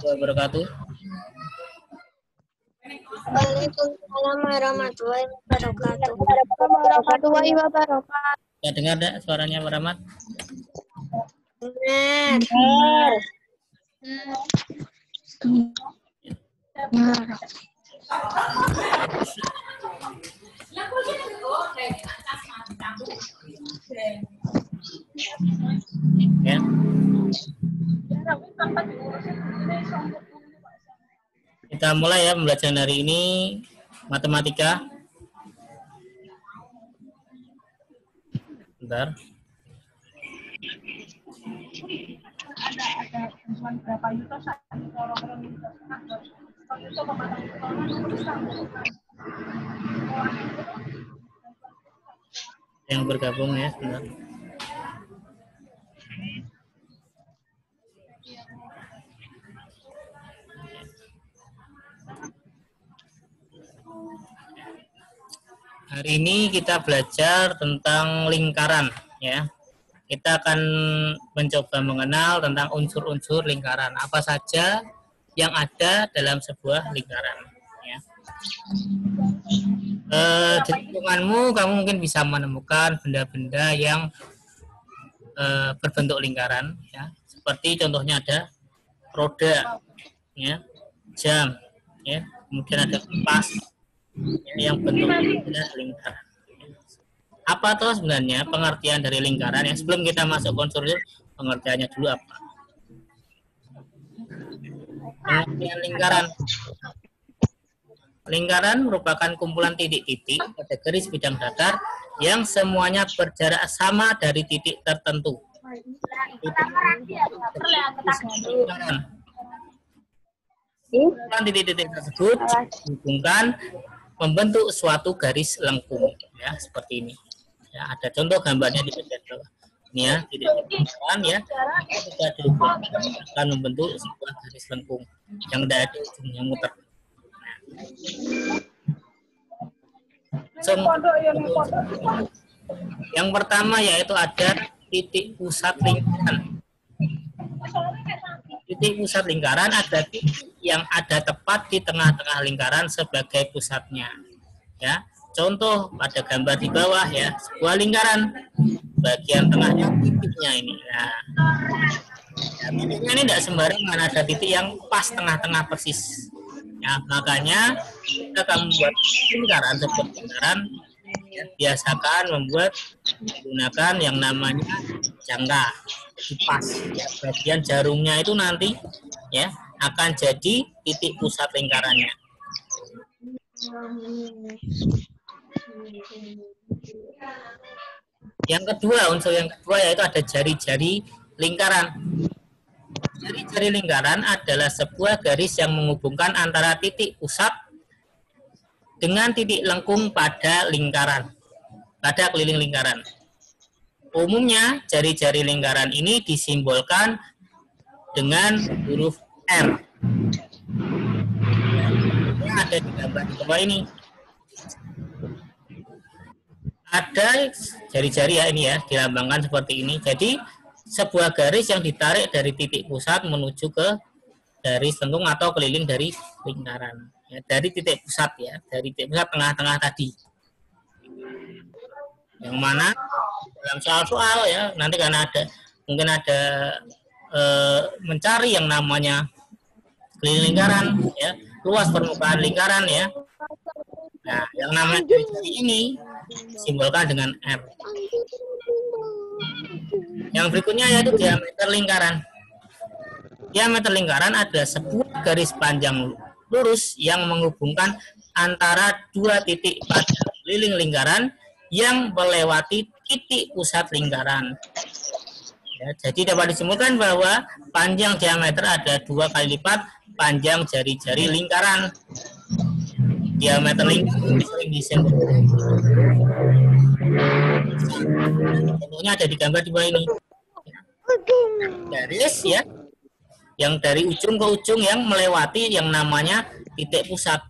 Wabarakatuh. Waalaikumsalam warahmatullahi wabarakatuh. Warahmatullahi wabarakatuh. Ya, dengar enggak suaranya Pak Rahmat? Benar. Ya. Kita mulai ya pembelajaran hari ini matematika. Bentar. Yang bergabung ya, sebentar. Hari ini kita belajar tentang lingkaran ya. Kita akan mencoba mengenal tentang unsur-unsur lingkaran. Apa saja yang ada dalam sebuah lingkaran ya. Di lingkunganmu kamu mungkin bisa menemukan benda-benda yang berbentuk lingkaran ya. Seperti contohnya ada roda ya, jam ya, kemudian ada kipas yang bentuknya lingkaran. Apa tuh sebenarnya pengertian dari lingkaran ya? Sebelum kita masuk unsur, pengertiannya dulu apa? Pengertian lingkaran. Lingkaran merupakan kumpulan titik-titik pada garis bidang datar yang semuanya berjarak sama dari titik tertentu. Titik-titik tersebut dihubungkan membentuk suatu garis lengkung ya, seperti ini ya, ada contoh gambarnya di bagian bawah ini ya, titik-titik ya, ketika dihubungkan akan membentuk sebuah garis lengkung yang tidak ada ujungnya muter. Yang pertama yaitu ada titik pusat lingkaran. Titik pusat lingkaran ada titik yang ada tepat di tengah-tengah lingkaran sebagai pusatnya. Ya, contoh pada gambar di bawah ya, sebuah lingkaran bagian tengahnya titiknya ini. Nah, ya, titiknya ini tidak sembarangan, ada titik yang pas tengah-tengah persis. Ya, makanya kita akan membuat lingkaran seperti lingkaran. Ya, biasakan menggunakan yang namanya jangka. Pas ya, bagian jarumnya itu nanti ya akan jadi titik pusat lingkarannya. Yang kedua, unsur yang kedua yaitu ada jari-jari lingkaran. Jari-jari lingkaran adalah sebuah garis yang menghubungkan antara titik pusat dengan titik lengkung pada lingkaran, pada keliling lingkaran. Umumnya jari-jari lingkaran ini disimbolkan dengan huruf R. Yang ada di gambar di bawah ini. Ada jari-jari ya ini ya, dilambangkan seperti ini. Jadi sebuah garis yang ditarik dari titik pusat menuju ke garis lengkung atau keliling dari lingkaran. Ya, dari titik pusat ya, dari titik pusat tengah-tengah tadi. Yang mana dalam soal-soal ya nanti karena ada mungkin ada mencari yang namanya keliling lingkaran ya, luas permukaan lingkaran ya. Nah, yang namanya jari-jari ini simbolkan dengan R. Yang berikutnya yaitu diameter lingkaran. Diameter lingkaran adalah sebuah garis panjang lurus yang menghubungkan antara dua titik pada keliling lingkaran yang melewati titik pusat lingkaran. Ya, jadi dapat disimpulkan bahwa panjang diameter ada 2 kali lipat panjang jari-jari lingkaran. Diameter lingkaran sering disimpulkan. Contohnya ada di gambar di bawah ini. Garis ya, yang dari ujung ke ujung yang melewati yang namanya titik pusat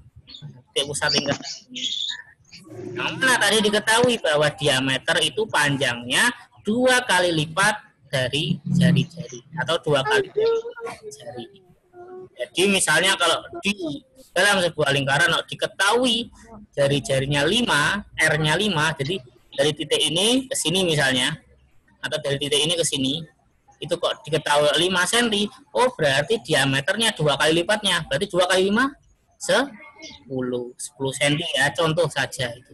lingkaran. Nah, tadi diketahui bahwa diameter itu panjangnya 2 kali lipat dari jari-jari atau 2 kali dari jari. Jadi misalnya kalau di dalam sebuah lingkaran kalau diketahui jari-jarinya 5, R-nya 5, jadi dari titik ini ke sini misalnya, atau dari titik ini ke sini, itu kok diketahui 5 cm, oh berarti diameternya 2 kali lipatnya, berarti 2 kali 5, 10 cm ya, contoh saja itu.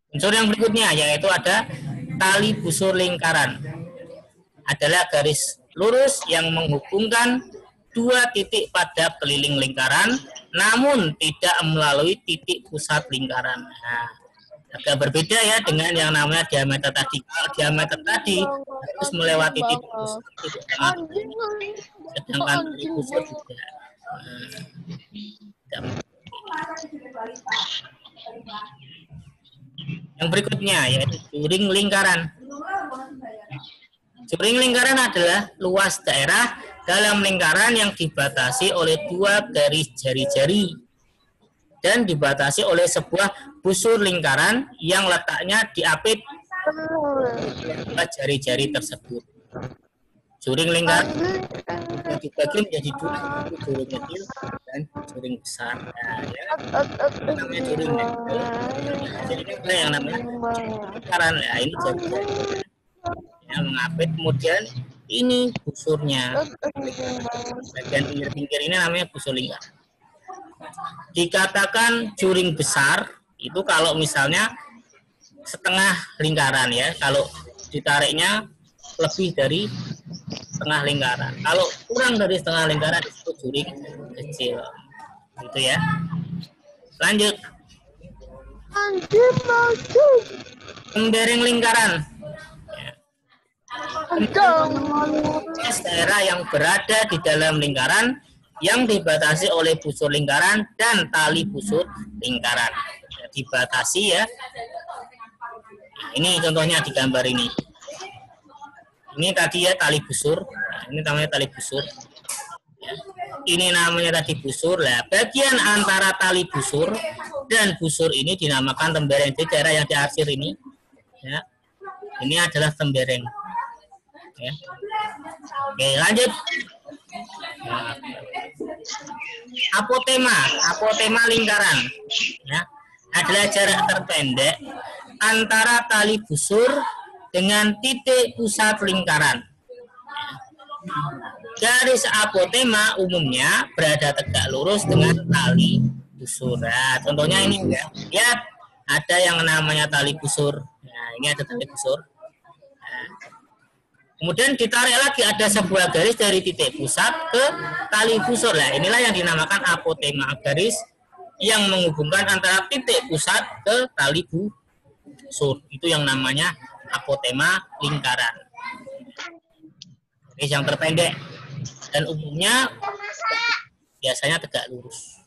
Unsur yang berikutnya yaitu ada tali busur lingkaran. Adalah garis lurus yang menghubungkan 2 titik pada keliling lingkaran, namun tidak melalui titik pusat lingkaran. Nah, agak berbeda ya dengan yang namanya diameter tadi. Kalau diameter tadi harus melewati titik pusat, sedangkan titik busur tidak. Yang berikutnya yaitu juring lingkaran. Juring lingkaran adalah luas daerah dalam lingkaran yang dibatasi oleh 2 garis jari-jari dan dibatasi oleh sebuah busur lingkaran yang letaknya diapit jari-jari tersebut. Juring lingkaran dibagi menjadi 2, juring kecil dan juring besar. Nah, ya, namanya juring. Jadi ini yang namanya lingkaran. Ya, ini jari-jari yang mengapit, kemudian ini busurnya. Bagian pinggir-pinggir ini namanya busur lingkaran. Dikatakan juring besar itu kalau misalnya setengah lingkaran ya, kalau ditariknya lebih dari setengah lingkaran. Kalau kurang dari setengah lingkaran itu juring kecil. Gitu ya. Lanjut. Tembereng lingkaran. Daerah yang berada di dalam lingkaran yang dibatasi oleh busur lingkaran dan tali busur lingkaran. Dibatasi ya. Nah, ini contohnya di gambar ini. Ini tadi ya tali busur. Nah, ini namanya tali busur. Ya. Ini namanya tadi busur. Nah, bagian antara tali busur dan busur ini dinamakan tembereng. Di daerah yang diarsir ini, ya, ini adalah tembereng. Ya. Oke, lanjut. Nah, apotema lingkaran, ya, adalah jarak terpendek antara tali busur dengan titik pusat lingkaran. Garis apotema umumnya berada tegak lurus dengan tali busur. Nah, contohnya ini enggak. Lihat, ada yang namanya tali busur. Nah, ini ada tali busur. Nah, kemudian ditarik lagi ada sebuah garis dari titik pusat ke tali busur. Nah, inilah yang dinamakan apotema, garis yang menghubungkan antara titik pusat ke tali busur. Itu yang namanya apotema lingkaran. Garis yang terpendek dan umumnya biasanya tegak lurus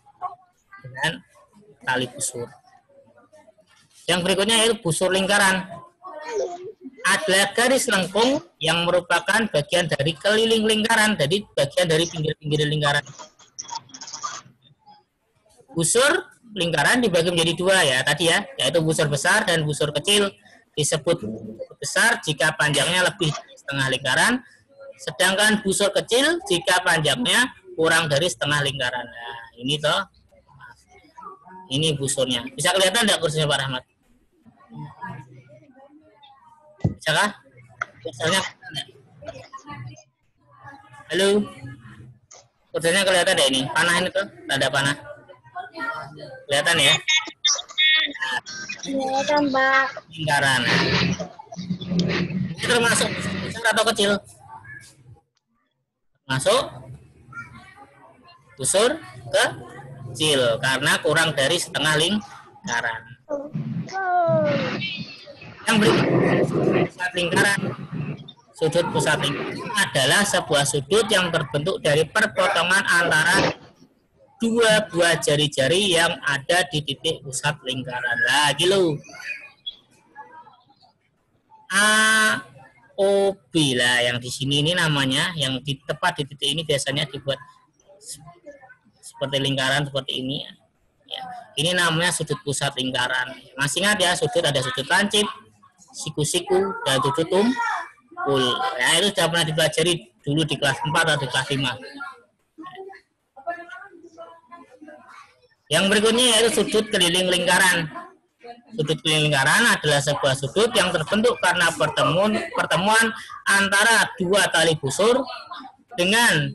dengan tali busur. Yang berikutnya yaitu busur lingkaran. Adalah garis lengkung yang merupakan bagian dari keliling lingkaran, jadi bagian dari pinggir-pinggir lingkaran. Busur lingkaran dibagi menjadi 2 ya tadi ya, yaitu busur besar dan busur kecil. Disebut besar jika panjangnya lebih dari setengah lingkaran, sedangkan busur kecil jika panjangnya kurang dari setengah lingkaran. Nah, ini toh, ini busurnya. Bisa kelihatan tidak kursinya Pak Rahmat? Bisakah? Misalnya, halo, kursinya kelihatan deh ini. Panah ini tuh, tanda panah. Kelihatan ya? Kelihatan, Pak. Lingkaran. Ini termasuk besar atau kecil? Masuk busur kecil karena kurang dari setengah lingkaran. Yang berikutnya, pusat lingkaran. Sudut pusat lingkaran adalah sebuah sudut yang terbentuk dari perpotongan antara 2 buah jari-jari yang ada di titik pusat lingkaran. Lagi lo. OB lah yang di sini ini namanya, yang di tepat di titik ini biasanya dibuat seperti lingkaran seperti ini ya. Ini namanya sudut pusat lingkaran. Masih ingat ya, sudut ada sudut lancip, siku-siku, dan 7 tumpul. Ya, itu sudah pernah dipelajari dulu di kelas 4 atau di kelas 5. Yang berikutnya yaitu sudut keliling lingkaran. Sudut keliling lingkaran adalah sebuah sudut yang terbentuk karena pertemuan antara dua tali busur dengan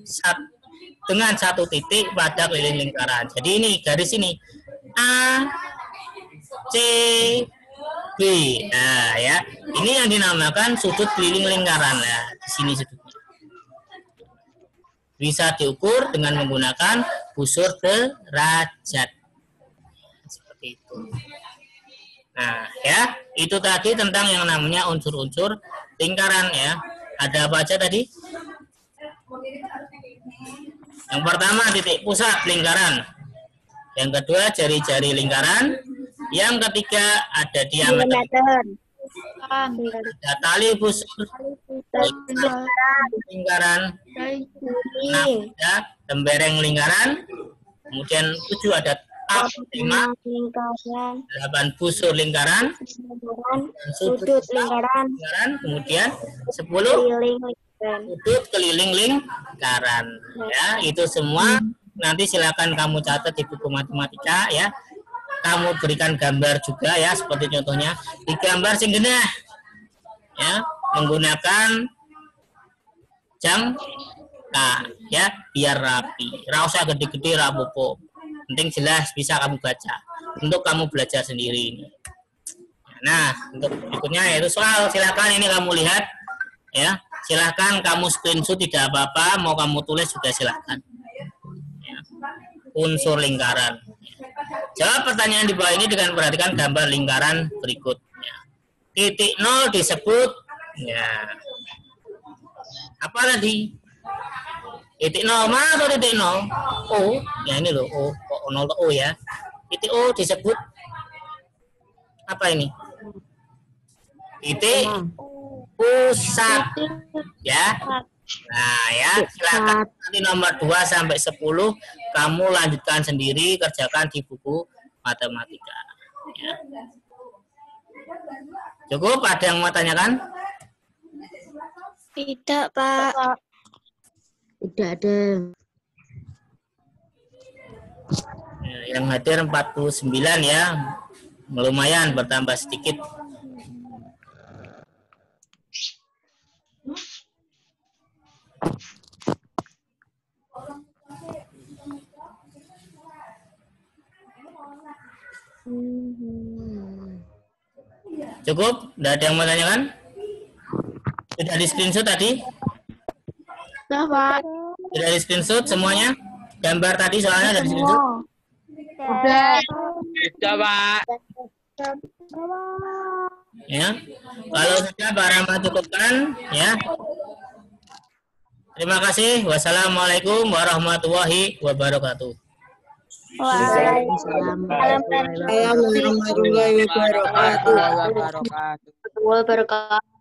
satu titik pada keliling lingkaran. Jadi ini garis ini A, C, B. Nah, ya. Ini yang dinamakan sudut keliling lingkaran. Nah, di sini sudutnya. Bisa diukur dengan menggunakan busur derajat. Seperti itu. Nah, ya, itu tadi tentang yang namanya unsur-unsur lingkaran ya. Ada apa aja tadi? Yang pertama titik pusat lingkaran. Yang kedua jari-jari lingkaran. Yang ketiga ada diameter. Ada tali busur lingkaran. 6 ada lembereng lingkaran. Kemudian 7 ada tap 5, 8 busur lingkaran, sudut lingkaran, kemudian 10 sudut keliling lingkaran. Ya, itu semua nanti silakan kamu catat di buku matematika ya. Kamu berikan gambar juga ya, seperti contohnya digambar sing genah ya, menggunakan jangka ya, biar rapi. Ra usah gede-gede ra apa-apa. Penting jelas bisa kamu baca untuk kamu belajar sendiri ini. Nah, untuk berikutnya yaitu soal, silakan ini kamu lihat ya, silakan kamu screenshot tidak apa-apa, mau kamu tulis juga silakan. Ya. Unsur lingkaran. Jawab pertanyaan di bawah ini dengan perhatikan gambar lingkaran berikut. Ya. Titik 0 disebut ya. Apa tadi? Titik 0 mana atau titik 0? O, ya ini loh, O, 0 O ya. Titik O disebut apa ini? Titik pusat ya. Nah ya, silakan nanti nomor 2 sampai 10 kamu lanjutkan sendiri, kerjakan di buku matematika ya. Cukup, ada yang mau tanyakan? Tidak, Pak. Tidak ada. Yang hadir 49 ya, lumayan bertambah sedikit. Cukup? Tidak ada yang mau tanyakan? Sudah di screenshot tadi? Sudah, Pak. Sudah di screenshot semuanya? Gambar tadi soalnya dari screenshot? Sudah. Sudah, Pak. Ya. Kalau sudah Pak Rama cukupkan ya. Terima kasih. Wassalamualaikum warahmatullahi wabarakatuh. Waalaikumsalam warahmatullahi wabarakatuh. Warahmatullahi wabarakatuh. Wabarakatuh.